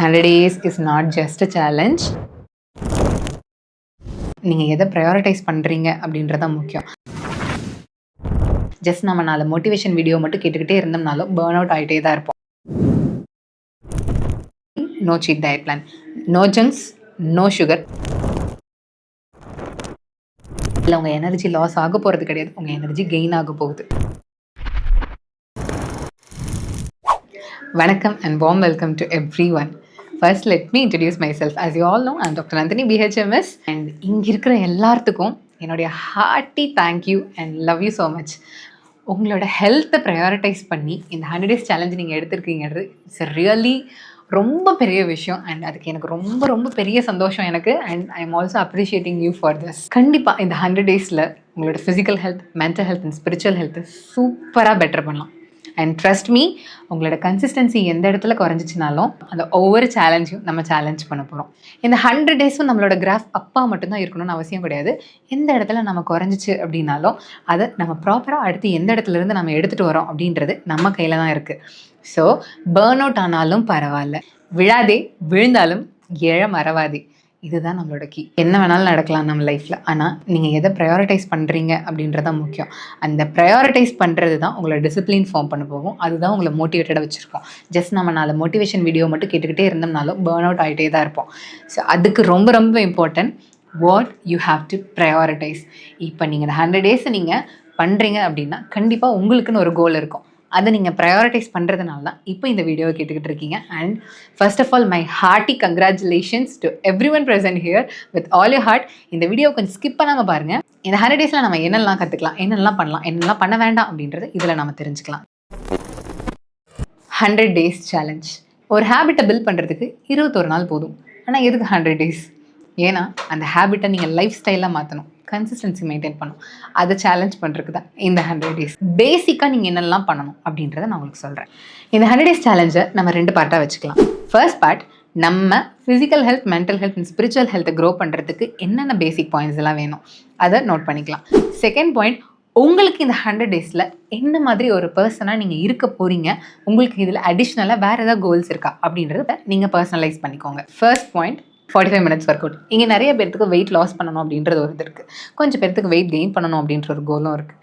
100 days is not just a challenge. நீங்கள் எதை prioritise பண்ணுறீங்க அப்படின்றது தான் முக்கியம். ஜஸ்ட் நம்ம 4 மோட்டிவேஷன் வீடியோ மட்டும் கேட்டுக்கிட்டே இருந்தோம்னாலும் பேர்ன் அவுட் ஆகிட்டே தான் இருப்போம். No cheat diet plan, no junks, no sugar. இல்லை உங்கள் எனர்ஜி லாஸ் ஆக போகிறது கிடையாது, உங்கள் எனர்ஜி கெயின் ஆக போகுது. வணக்கம் and warm welcome to everyone. First, let me introduce myself. As you all know, I'm Dr. Nandini, BHMS. And இங்கே இருக்கிற எல்லாத்துக்கும் என்னுடைய hearty thank you and love you so much. உங்களோட ஹெல்த்தை ப்ரையாரிட்டைஸ் பண்ணி இந்த 100 days சேலஞ்ச் நீங்கள் எடுத்திருக்கீங்கிறது இட்ஸ் ரியலி ரொம்ப பெரிய விஷயம். அண்ட் அதுக்கு எனக்கு ரொம்ப ரொம்ப பெரிய சந்தோஷம் எனக்கு. And I am also appreciating you for this. கண்டிப்பாக இந்த 100 daysல உங்களோட physical health, mental health and spiritual ஹெல்த்தை சூப்பராக பெட்டர் பண்ணலாம். அண்ட் ட்ரஸ்ட் மீ, உங்களோட கன்சிஸ்டன்சி எந்த இடத்துல குறைஞ்சிச்சினாலும் அந்த ஒவ்வொரு சேலஞ்சையும் நம்ம சேலஞ்ச் பண்ண போகிறோம். இந்த 100 daysம் நம்மளோட கிராஃப் அப்பா மட்டும்தான் இருக்கணும்னு அவசியம் கிடையாது. எந்த இடத்துல நம்ம குறைஞ்சிச்சு அப்படின்னாலும் அதை நம்ம ப்ராப்பராக அடுத்து எந்த இடத்துலேருந்து நம்ம எடுத்துகிட்டு வரோம் அப்படின்றது நம்ம கையில் தான் இருக்குது. ஸோ பேர்ன் அவுட் ஆனாலும் பரவாயில்ல, விழாதே, விழுந்தாலும் ஏழை மறவாதே. இதுதான் நம்மளோட கீ. என்ன வேணாலும் நடக்கலாம் நம்ம லைஃப்பில், ஆனால் நீங்கள் எதை ப்ரையாரிட்டைஸ் பண்ணுறீங்க அப்படின்றது தான் முக்கியம். அந்த ப்ரையாரிட்டைஸ் பண்ணுறது தான் உங்களை டிசிப்ளின் ஃபார்ம் பண்ண போகும். அதுதான் உங்களை மோட்டிவேட்டடாக வச்சுருக்கோம். ஜஸ்ட் நம்ம 4 மோட்டிவேஷன் வீடியோ மட்டும் கேட்டுக்கிட்டே இருந்தோம்னாலும் பேர்ன் அவுட் ஆகிட்டே தான் இருப்போம். ஸோ அதுக்கு ரொம்ப ரொம்ப important what you have to prioritise. இப்போ நீங்கள் இந்த 100 days நீங்கள் பண்ணுறீங்க அப்படின்னா கண்டிப்பாக உங்களுக்குன்னு ஒரு கோல் இருக்கும். அதை நீங்கள் ப்ரையாரிட்டைஸ் பண்ணுறதுனால தான் இப்போ இந்த வீடியோவை கேட்டுக்கிட்டு இருக்கீங்க. And first of all my hearty congratulations to every one present here with all your heart. இந்த வீடியோ கொஞ்சம் ஸ்கிப் பண்ணாமல் பாருங்கள். இந்த 100 daysல நம்ம என்னெல்லாம் கற்றுக்கலாம், என்னெல்லாம் பண்ணலாம், என்னெல்லாம் பண்ண வேண்டாம் அப்படின்றது இதில் நம்ம தெரிஞ்சுக்கலாம். 100 days சேலஞ்ச். ஒரு ஹேபிட்டை பில்ட் பண்ணுறதுக்கு 21 நாள் போதும். ஆனால் எதுக்கு 100 days? ஏன்னா அந்த ஹேபிட்டை நீங்கள் லைஃப் ஸ்டைலாக மாற்றணும், கன்சிஸ்டன்சி மெயின்டைன் பண்ணணும். அதை சேலஞ்ச் பண்ணுறதுக்கு தான் இந்த 100 days. பேசிக்காக நீங்கள் என்னெல்லாம் பண்ணணும் அப்படின்றத நான் உங்களுக்கு சொல்கிறேன். இந்த 100 days சேலஞ்சை நம்ம 2 பார்ட்டாக வச்சுக்கலாம். ஃபர்ஸ்ட் பார்ட், நம்ம physical health, mental health and spiritual ஹெல்த்தை க்ரோ பண்ணுறதுக்கு என்னென்ன பேசிக் பாயிண்ட்ஸ் எல்லாம் வேணும் அதை நோட் பண்ணிக்கலாம். செகண்ட் பாயிண்ட், உங்களுக்கு இந்த 100 daysல என்ன மாதிரி ஒரு பர்சனாக நீங்கள் இருக்க போகிறீங்க, உங்களுக்கு இதில் அடிஷ்னலாக வேறு ஏதாவது கோல்ஸ் இருக்கா அப்படின்றத நீங்கள் பர்சனலைஸ் பண்ணிக்கோங்க. First point, 45 minutes work out. இங்கே நிறைய பேர்த்துக்கு வெயிட் லாஸ் பண்ணணும் அப்படின்றது ஒரு இது இருக்குது, கொஞ்சம் பேர்த்துக்கு வெயிட் கெயின் பண்ணணும் அப்படின்ற ஒரு கோலும் இருக்குது.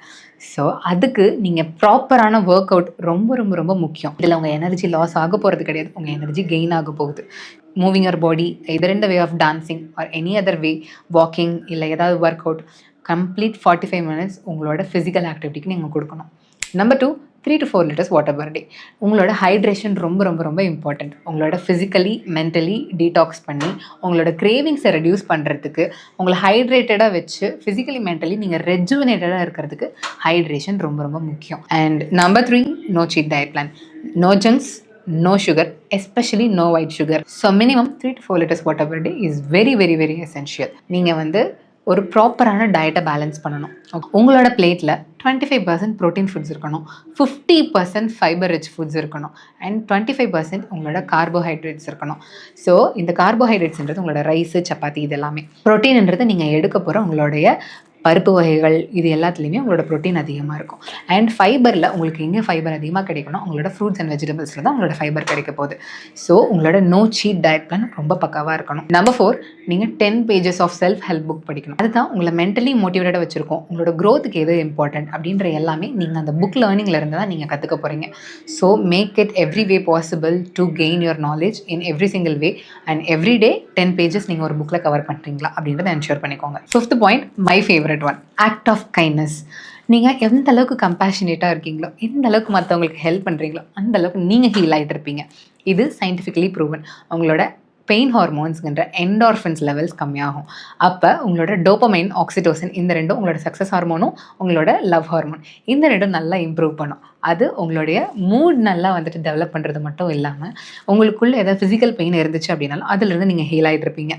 ஸோ அதுக்கு நீங்கள் ப்ராப்பரான ஒர்க் அவுட் ரொம்ப ரொம்ப ரொம்ப முக்கியம். இதில் உங்கள் எனர்ஜி லாஸ் ஆக போகிறது கிடையாது, உங்கள் எனர்ஜி கெயின் ஆக போகுது. Moving your body either in the way of dancing or any other way, walking இல்லை ஏதாவது ஒர்க் அவுட், கம்ப்ளீட் 45 minutes உங்களோட ஃபிசிக்கல் ஆக்டிவிட்டிக்கு நீங்கள் கொடுக்கணும். Number 2, 3 to 4 liters water per day. உங்களோட ஹைட்ரேஷன் ரொம்ப ரொம்ப ரொம்ப இம்பார்ட்டண்ட். உங்களோட ஃபிசிக்கலி மென்டலி டீடாக்ஸ் பண்ணி உங்களோட கிரேவிங்ஸை ரெடியூஸ் பண்ணுறதுக்கு, உங்களை ஹைட்ரேட்டடாக வச்சு ஃபிசிக்கலி மென்டலி நீங்கள் ரெஜுவனேட்டடாக இருக்கிறதுக்கு ஹைட்ரேஷன் ரொம்ப ரொம்ப முக்கியம். And number 3, no cheat diet plan, no junks, no sugar, especially no white sugar. So minimum 3 to 4 liters water per day is very very very essential. நீங்கள் ஒரு ப்ராப்பரான டயட்டை பேலன்ஸ் பண்ணணும். உங்களோட பிளேட்டில் 25% ப்ரோட்டீன் ஃபுட்ஸ் இருக்கணும், 50% ஃபைபர் ரிச் ஃபுட்ஸ் இருக்கணும், and 25% உங்களோட கார்போஹைட்ரேட்ஸ் இருக்கணும். ஸோ இந்த கார்போஹைட்ரேட்ஸ்ன்றது உங்களோட ரைஸு, சப்பாத்தி, இது எல்லாமே. ப்ரோட்டீன்ன்றது நீங்கள் எடுக்க போகிற உங்களுடைய பருப்பு வகைகள், இது எல்லாத்துலேயுமே உங்களோட ப்ரோட்டீன் அதிகமாக இருக்கும். அண்ட் ஃபைபரில் உங்களுக்கு எங்கே ஃபைபர் அதிகமாக கிடைக்கணும், உங்களோட ஃப்ரூட்ஸ் அண்ட் வெஜிடபிள்ஸில் தான் உங்களோட ஃபைபர் கிடைக்க போகுது. ஸோ உங்களோட நோ சீட் டயட் பிளான் ரொம்ப பக்காவாக இருக்கணும். நம்பர் 4, நீங்கள் 10 pages of self help book படிக்கணும். அதுதான் உங்களை மென்டலி மோட்டிவேட்டடாக வச்சுருக்கோம். உங்களோட க்ரோத்துக்கு எது இம்பார்ட்டன்ட் அப்படின்ற எல்லாமே நீங்கள் அந்த புக் லேர்னிங்கில் இருந்து தான் நீங்கள் கற்றுக்க போகிறீங்க. So make it every way possible to gain your knowledge in every single way. And every day 10 pages நீங்கள் ஒரு புக்கில் கவர் பண்ணுறீங்களா அப்படின்றத என்ஷூர் பண்ணிக்கோங்க. 5th point, my favourite one, act of kindness. நீங்கள் எந்த அளவுக்கு கம்பேஷனேட்டாக இருக்கீங்களோ, எந்த அளவுக்கு மற்றவங்களுக்கு ஹெல்ப் பண்ணுறீங்களோ அந்த அளவுக்கு நீங்கள் ஹீல் ஆகிட்டு இருப்பீங்க. இது சயின்டிஃபிக்கலி ப்ரூவன். உங்களோட பெயின் ஹார்மோன்ஸ்கிற என்டார்ஃபின்ஸ் லெவல்ஸ் கம்மியாகும். அப்போ உங்களோட டோபமைன், ஆக்சிடோசின், இந்த ரெண்டும் உங்களோட சக்ஸஸ் ஹார்மோனும் உங்களோட லவ் ஹார்மோன், இந்த ரெண்டும் நல்லா இம்ப்ரூவ் பண்ணும். அது உங்களுடைய மூட் நல்லா டெவலப் பண்ணுறது மட்டும் இல்லாமல் உங்களுக்குள்ளே ஏதாவது ஃபிசிக்கல் பெயின் இருந்துச்சு அப்படின்னாலும் அதிலிருந்து நீங்கள் ஹீல் ஆகிட்டு இருப்பீங்க.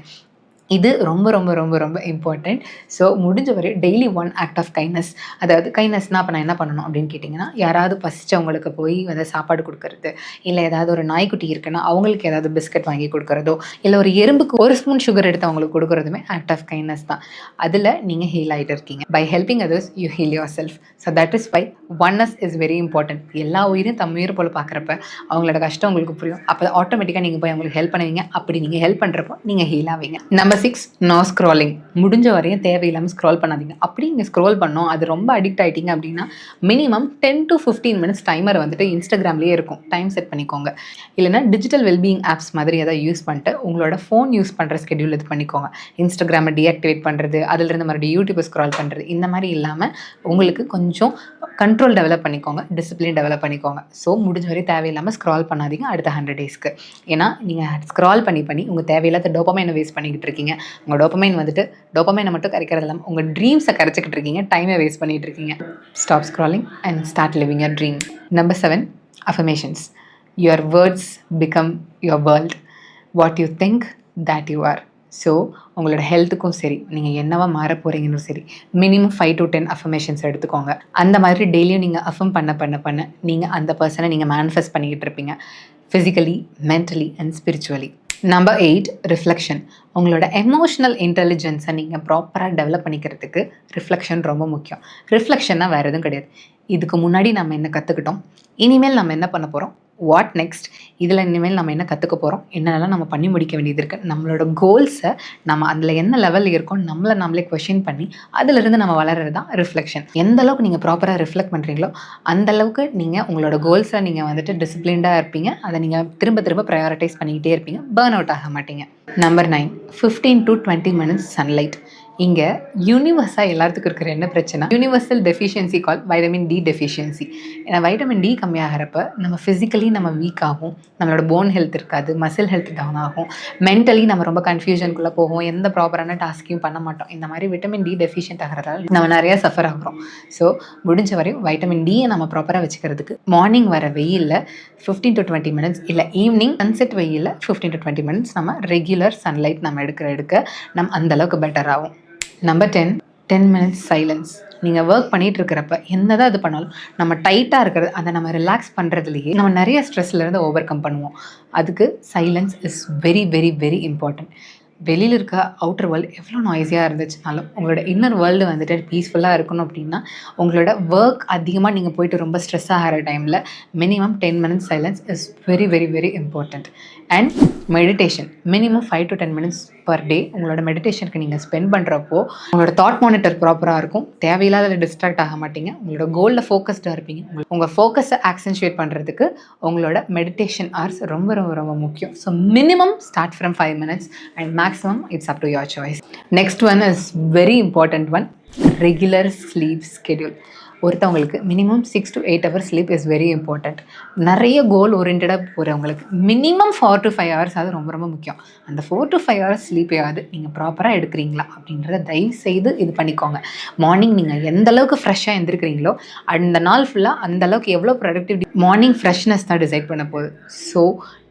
இது ரொம்ப ரொம்ப ரொம்ப ரொம்ப இம்பார்ட்டண்ட். ஸோ முடிஞ்ச வரை daily one act of kindness. அதாவது கைண்ட்னஸ்னால் அப்போ நான் என்ன பண்ணணும் அப்படின்னு கேட்டிங்கன்னா, யாராவது பசிச்சவங்களுக்கு போய் வந்து சாப்பாடு கொடுக்கறது, இல்லை ஏதாவது ஒரு நாய்க்குட்டி இருக்குன்னா அவங்களுக்கு ஏதாவது பிஸ்கட் வாங்கி கொடுக்குறதோ, இல்லை ஒரு எறும்புக்கு ஒரு ஸ்பூன் சுகர் எடுத்து அவங்களுக்கு கொடுக்குறதுமே ஆக்ட் ஆஃப் கைண்ட்னஸ் தான். அதில் நீங்கள் ஹீல் ஆகிட்டு இருக்கீங்க. By helping others you heal yourself. So that is why oneness is very important. எல்லா உயிரும் தம் உயிர் போல் பார்க்குறப்ப அவங்களோட கஷ்டம் உங்களுக்கு புரியும். அப்போ ஆட்டோமேட்டிக்காக நீங்கள் போய் அவங்களுக்கு ஹெல்ப் பண்ணுவீங்க. அப்படி நீங்கள் ஹெல்ப் பண்ணுறப்போ நீங்கள் ஹீல் ஆவீங்க. Number 6, no scrolling. முடிஞ்ச வரையும் தேவையில்லாமல் ஸ்க்ரால் பண்ணாதீங்க. அப்படி நீங்கள் ஸ்க்ரால் பண்ணோம், அது ரொம்ப அடிக்ட் ஆகிட்டீங்க அப்படின்னா மினிமம் 10 to 15 மினிட்ஸ் டைமர் வந்துட்டு இன்ஸ்டாகிராம்லேயே இருக்கும். டைம் செட் பண்ணிக்கோங்க. இல்லைனா டிஜிட்டல் வெல்பீயிங் ஆப்ஸ் மாதிரி ஏதாவது யூஸ் பண்ணிட்டு உங்களோட ஃபோன் யூஸ் பண்ணுற ஸ்கெடியூல் இது பண்ணிக்கோங்க. இன்ஸ்டாகிராமை டீஆக்டிவேட் பண்ணுறது, அதிலிருந்து மறுபடியும் யூடியூப்பை ஸ்க்ரால் பண்ணுறது, இந்த மாதிரி இல்லாமல் உங்களுக்கு கொஞ்சம் கண்ட்ரோல் டெவலப் பண்ணிக்கோங்க, டிசிப்ளின் டெவலப் பண்ணிக்கோங்க. ஸோ முடிஞ்ச வரை தேவையில்லாமல் ஸ்க்ரால் பண்ணாதீங்க அடுத்த 100 டேஸ்க்கு. ஏன்னா நீங்கள் ஸ்க்ரால் பண்ணி உங்கள் தேவையில்லாத டோபமைனை வேஸ்ட் பண்ணிக்கிட்டு இருக்கீங்க. உங்கள் டோபமைன் வந்துட்டு டோபமைனை மட்டும் கரைக்கிறது இல்லாமல் உங்கள் ட்ரீம்ஸை கரைச்சிக்கிட்டு இருக்கீங்க, டைமை வேஸ்ட் பண்ணிகிட்டு இருக்கீங்க. Stop scrolling and start living your dream. Number 7, affirmations. Your words become your world. What you think that you are. So உங்களோட ஹெல்த்துக்கும் சரி, நீங்கள் என்னவா மாற போகிறீங்கன்னு சரி, மினிமம் 5 to 10 அஃபர்மேஷன்ஸ் எடுத்துக்கோங்க. அந்த மாதிரி டெய்லியும் நீங்கள் அஃபர்ம் பண்ண நீங்கள் அந்த பர்சனை நீங்கள் மேனிஃபெஸ்ட் பண்ணிக்கிட்டு இருப்பீங்க, physically, mentally and spiritually. Number 8, reflection. உங்களோட எமோஷ்னல் இன்டெலிஜென்ஸை நீங்கள் ப்ராப்பராக டெவலப் பண்ணிக்கிறதுக்கு ரிஃப்ளெக்ஷன் ரொம்ப முக்கியம். ரிஃப்ளெக்ஷன்னா வேறு எதுவும் கிடையாது. இதுக்கு முன்னாடி நம்ம என்ன கற்றுக்கிட்டோம், இனிமேல் நம்ம என்ன பண்ண போகிறோம், வாட் நெக்ஸ்ட், இதில் இனிமேல் நம்ம என்ன கற்றுக்க போகிறோம், என்னென்னலாம் நம்ம பண்ணி முடிக்க வேண்டியது இருக்குது, நம்மளோட கோல்ஸை நம்ம அதில் என்ன லெவலில் இருக்கோம் நம்மளே கொஷின் பண்ணி அதிலிருந்து நம்ம வளர்கிறது தான் ரிஃப்ளெக்ஷன். எந்த அளவுக்கு நீங்கள் ப்ராப்பராக ரிஃப்ளெக்ட் பண்ணுறீங்களோ அந்தளவுக்கு நீங்கள் உங்களோட கோல்ஸை நீங்கள் வந்துட்டு டிசிப்ளின்டாக இருப்பீங்க. அதை நீங்கள் திரும்ப ப்ரையாரிட்டைஸ் பண்ணிக்கிட்டே இருப்பீங்க, பேர்ன் அவுட் ஆக மாட்டீங்க. Number 9, 15 to 20 minutes sunlight. இங்கே யூனிவர்ஸாக எல்லாத்துக்கும் இருக்கிற என்ன பிரச்சனை, யூனிவர்சல் டெஃபிஷியன்சி கால் வைட்டமின் டி டெஃபிஷியன்சி. ஏன்னா வைட்டமின் டி கம்மியாகிறப்ப நம்ம ஃபிசிக்கலி நம்ம வீக் ஆகும், நம்மளோட போன் ஹெல்த் இருக்காது, மசில் ஹெல்த் டவுன் ஆகும், மென்டலி நம்ம ரொம்ப கன்ஃபியூஷனுக்குள்ளே போகும், எந்த ப்ராப்பரான டாஸ்க்கையும் பண்ண மாட்டோம். இந்த மாதிரி விட்டமின் டி டெஃபிஷியன்ட் ஆகிறதால நம்ம நிறையா சஃபர் ஆகிறோம். ஸோ முடிஞ்ச வரையும் வைட்டமின் டியை நம்ம ப்ராப்பராக வச்சுக்கிறதுக்கு மார்னிங் வர வெயிலில் 15 to 20 மினிட்ஸ், இல்லை ஈவினிங் சன்செட் வெயிலில் 15 to 20 மினிட்ஸ் நம்ம ரெகுலர் சன்லைட் நம்ம எடுக்க நம்ம அந்தளவுக்கு பெட்டர் ஆகும். Number 10 minutes silence. நீங்கள் ஒர்க் பண்ணிகிட்டு இருக்கிறப்ப என்னதான் இது பண்ணாலும் நம்ம டைட்டாக இருக்கிறது, அதை நம்ம ரிலாக்ஸ் பண்ணுறதுலையே நம்ம நிறைய ஸ்ட்ரெஸ்லேருந்து ஓவர் கம் பண்ணுவோம். அதுக்கு silence is very very very important. வெளியில் இருக்க அவுட்டர் வேர்ல்டு எவ்வளோ நாய்ஸியாக இருந்துச்சுனாலும் உங்களோட இன்னர் வேர்ல்டு வந்துட்டு பீஸ்ஃபுல்லாக இருக்கணும் அப்படின்னா உங்களோட ஒர்க் அதிகமாக நீங்கள் போயிட்டு ரொம்ப ஸ்ட்ரெஸ் ஆகிற டைமில் minimum 10 minutes silence is very very very important. And meditation minimum 5 to 10 minutes per day உங்களோட மெடிடேஷனுக்கு நீங்கள் ஸ்பெண்ட் பண்ணுறப்போ உங்களோட தாட் மானிட்டர் ப்ராப்பராக இருக்கும், தேவையில்லாத டிஸ்ட்ராக்ட் ஆக மாட்டீங்க, உங்களோட கோலில் ஃபோக்கஸ்டாக இருப்பீங்க. உங்கள் ஃபோக்கஸை ஆக்சென்சுவேட் பண்ணுறதுக்கு உங்களோட மெடிடேஷன் ஹவர்ஸ் ரொம்ப ரொம்ப ரொம்ப முக்கியம். So minimum start from 5 minutes and maximum it's up to your choice. Next one is very important one, regular sleep schedule. ஒருத்தவங்களுக்கு minimum 6 to 8 hours sleep is very important. நிறைய கோல் ஓரியன்டாக போகிறவங்களுக்கு minimum 4 to 5 hours அது ரொம்ப ரொம்ப முக்கியம். அந்த 4 to 5 hours ஸ்லீப்பையாவது நீங்கள் ப்ராப்பராக எடுக்கிறீங்களா அப்படின்றத தயவு செய்து இது பண்ணிக்கோங்க. மார்னிங் நீங்கள் எந்த அளவுக்கு ஃப்ரெஷ்ஷாக எழுந்திருக்கிறீங்களோ அந்த நாள் ஃபுல்லாக அந்தளவுக்கு எவ்வளோ ப்ரொடக்டிவிட்டி, மார்னிங் ஃப்ரெஷ்னஸ் தான் டிசைட் பண்ண போகுது. So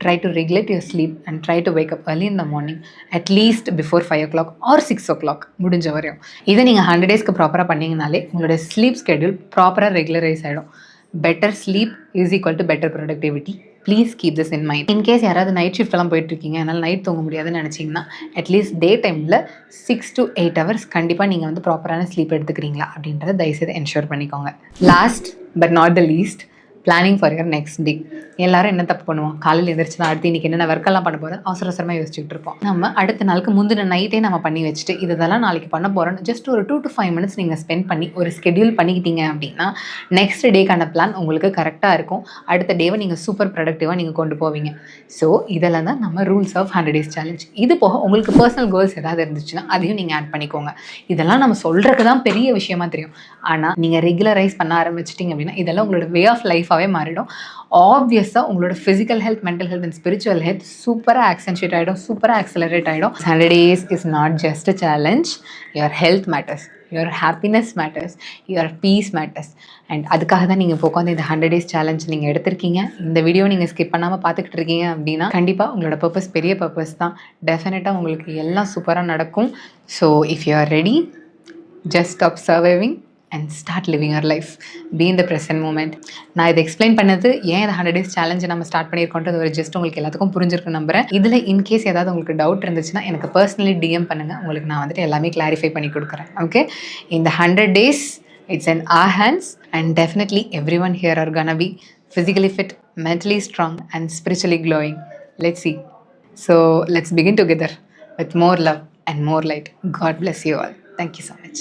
try to regulate your sleep and try to wake up early in the morning, at least before 5 o'clock or 6 o'clock முடிஞ்ச வரையும். இதை நீங்கள் 100 டேஸ்க்கு ப்ராப்பராக பண்ணிங்கனாலே உங்களோட ஸ்லீப் ஸ்கெடியூல் ப்ராப்பராக ரெகுலரைஸ் ஆகிடும். Better sleep is equal to better productivity. Please keep this in mind. In case யாராவது நைட் ஷிஃப்ட்லாம் போயிட்டுருக்கீங்க, அதனால் நைட் தூங்க முடியாதுன்னு நினச்சிங்கன்னா அட்லீஸ்ட் டே டைமில் 6 to 8 ஹவர்ஸ் கண்டிப்பாக நீங்கள் வந்து ப்ராப்பரான ஸ்லீப் எடுத்துக்கிறீங்களா அப்படின்றத தயவுசெய்து என்ஷூர் பண்ணிக்கோங்க. Last but not the least, planning for your next day. எல்லாரும் என்ன தப்பு பண்ணுவோம், காலையில் எழுந்திரிச்சு தான் அடுத்து இன்றைக்கி என்னென்ன ஒர்க்கெல்லாம் பண்ண போகிறோம் அவசரமாக யோசிச்சுட்டு இருப்போம். நம்ம அடுத்த நாளுக்கு முந்தின நைட்டே நம்ம பண்ணி வச்சுட்டு இதெல்லாம் நாளைக்கு பண்ண போகிறோன்னு ஜஸ்ட் ஒரு 2 to 5 மினிட்ஸ் நீங்கள் ஸ்பெண்ட் பண்ணி ஒரு ஸ்கெடியூல் பண்ணிக்கிட்டீங்க அப்படின்னா நெக்ஸ்ட் டேக்கான பிளான் உங்களுக்கு கரெக்டாக இருக்கும். அடுத்த டேவை நீங்கள் சூப்பர் ப்ரொடக்டிவாக நீங்கள் கொண்டு போவீங்க. ஸோ இதெல்லாம் தான் நம்ம ரூல்ஸ் ஆஃப் 100 டேஸ் சேலஞ்ச். இது போக உங்களுக்கு பர்சனல் கோல்ஸ் ஏதாவது இருந்துச்சுன்னா அதையும் நீங்கள் ஆட் பண்ணிக்கோங்க. இதெல்லாம் நம்ம சொல்கிறதுக்கு தான் பெரிய விஷயமா தெரியும், ஆனால் நீங்கள் ரெகுலரைஸ் பண்ண ஆரம்பிச்சிட்டிங்க அப்படின்னா இதெல்லாம் உங்களோட வே ஆஃப் லைஃபாகவே மாறிடும். ஆப்வியஸாக உங்களோட physical health, mental health and spiritual health சூப்பராக ஆக்சென்ட்ரேட் ஆகிடும், சூப்பராக ஆக்சலரேட் ஆகிடும். 100 days is not just a challenge, your health matters. Your happiness matters, your peace matters. And அதுக்காக தான் நீங்கள் இப்போ உட்காந்து இந்த 100 டேஸ் சேலஞ்ச் நீங்கள் எடுத்திருக்கீங்க. இந்த வீடியோ நீங்கள் ஸ்கிப் பண்ணாமல் பார்த்துக்கிட்டு இருக்கீங்க அப்படின்னா கண்டிப்பாக உங்களோட பர்பஸ் பெரிய பர்பஸ் தான். டெஃபினட்டாக உங்களுக்கு எல்லாம் சூப்பராக நடக்கும். So if you are ready, just stop surviving and start living your life. Be in the present moment. நான் இதை எக்ஸ்பிளைன் பண்ணது ஏன் இந்த 100 டேஸ் சேலஞ்சை நம்ம ஸ்டார்ட் பண்ணியிருக்கோன்றது ஒரு ஜஸ்ட் உங்களுக்கு எல்லாத்துக்கும் புரிஞ்சிருக்கு நம்புறேன். இதில் இன்கேஸ் ஏதாவது உங்களுக்கு டவுட் இருந்துச்சுன்னா எனக்கு பர்சனலி டிஎம் பண்ணுங்கள். உங்களுக்கு நான் வந்துட்டு எல்லாமே கிளாரிஃபை பண்ணி கொடுக்குறேன். ஓகே, இந்த 100 days it's in our hands and definitely everyone here are gonna be physically fit, mentally strong and spiritually glowing. Let's see. So let's begin together with more love and more light. God bless you all. Thank you so much.